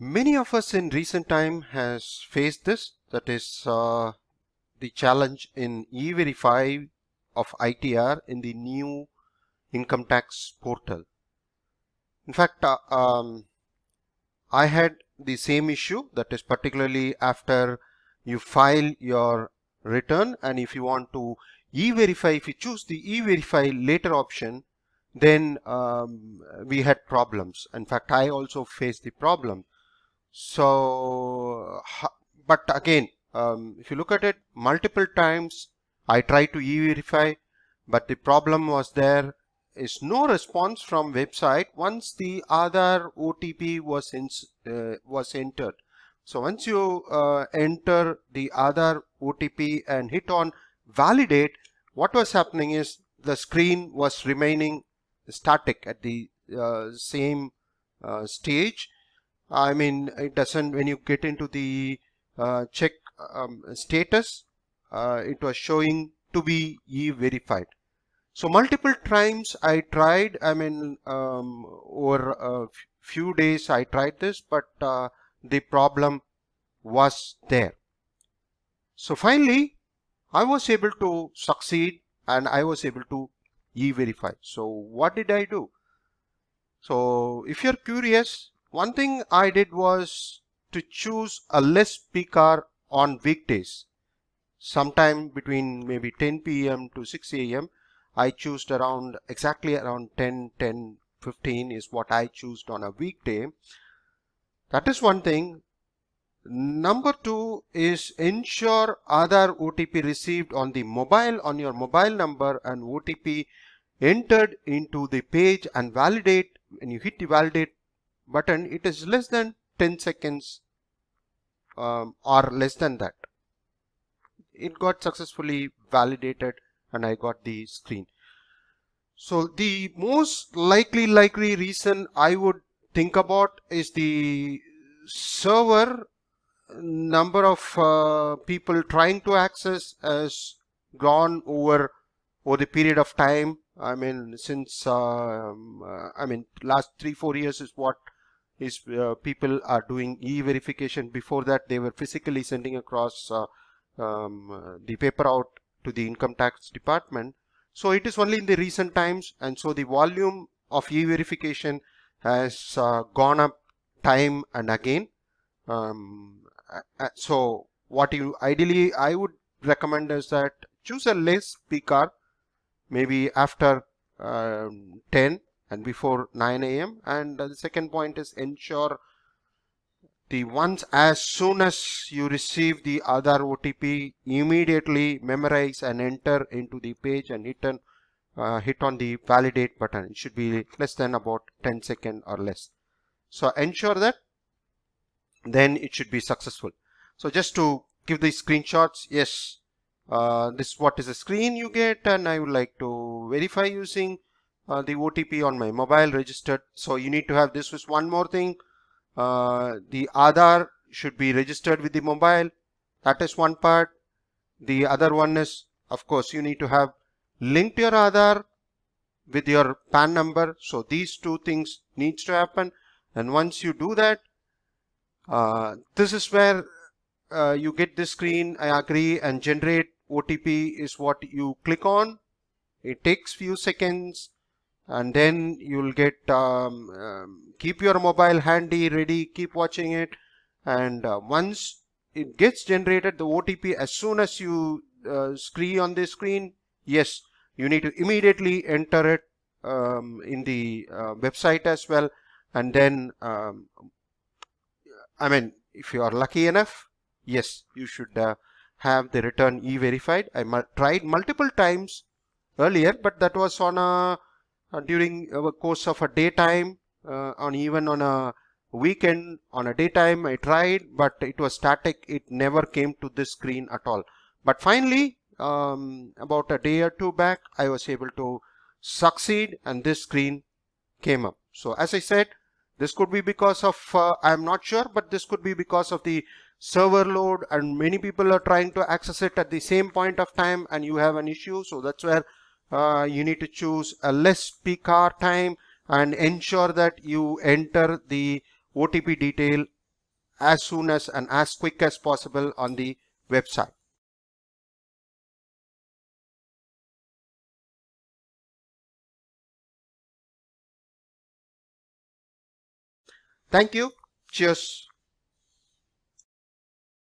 Many of us in recent time has faced this, that is the challenge in E-Verify of ITR in the new income tax portal. In fact, I had the same issue, that is particularly after you file your return, and if you want to E-Verify, if you choose the E-Verify later option, then we had problems. In fact, I also faced the problem. So, but again, if you look at it, multiple times I tried to e-verify, but the problem was there is no response from website once the Aadhaar OTP was entered. So once you enter the Aadhaar OTP and hit on validate, what was happening is the screen was remaining static at the same stage. I mean, it doesn't, when you get into the check status, it was showing to be e-verified. So multiple times I tried, I mean, over a few days I tried this, but the problem was there. So finally, I was able to succeed and I was able to e-verify. So what did I do? So if you're curious, one thing I did was to choose a less peak hour on weekdays. Sometime between maybe 10 p.m. to 6 a.m. I chose around exactly around 10:15 is what I chose on a weekday. That is one thing. Number two is ensure Aadhaar OTP received on the mobile, on your mobile number, and OTP entered into the page and validate. When you hit the validate button, it is less than 10 seconds or less than that. It got successfully validated and I got the screen. So the most likely reason I would think about is the server number of people trying to access has gone over the period of time. I mean, since I mean, last 3-4 years is what is people are doing e-verification. Before that, they were physically sending across the paper out to the income tax department. So it is only in the recent times, and so the volume of e-verification has gone up time and again. So what you ideally I would recommend is that choose a less peak hour, maybe after 10 and before 9 a.m. And the second point is ensure the once as soon as you receive the Aadhaar OTP, immediately memorize and enter into the page and hit on the validate button. It should be less than about 10 seconds or less. So ensure that, then it should be successful. So just to give the screenshots, yes, this what is the screen you get, and I would like to verify using the OTP on my mobile registered. So you need to have this was one more thing. The Aadhaar should be registered with the mobile. That is one part. The other one is, of course, you need to have linked your Aadhaar with your PAN number. So these two things needs to happen. And once you do that, this is where you get this screen. I agree, and generate OTP is what you click on. It takes few seconds, and then you'll get keep your mobile handy, ready, keep watching it, and once it gets generated, the OTP, as soon as you screen on the screen, yes, you need to immediately enter it in the website as well, and then I mean, if you are lucky enough, yes, you should have the return e-verified. I tried multiple times earlier, but that was on a during a course of a daytime, on even on a weekend, on a daytime I tried, but it was static. It never came to this screen at all. But finally, about a day or two back, I was able to succeed and this screen came up. So as I said, this could be because of, I'm not sure, but this could be because of the server load, and many people are trying to access it at the same point of time and you have an issue. So that's where you need to choose a less peak hour time and ensure that you enter the OTP detail as soon as and as quick as possible on the website. Thank you. Cheers.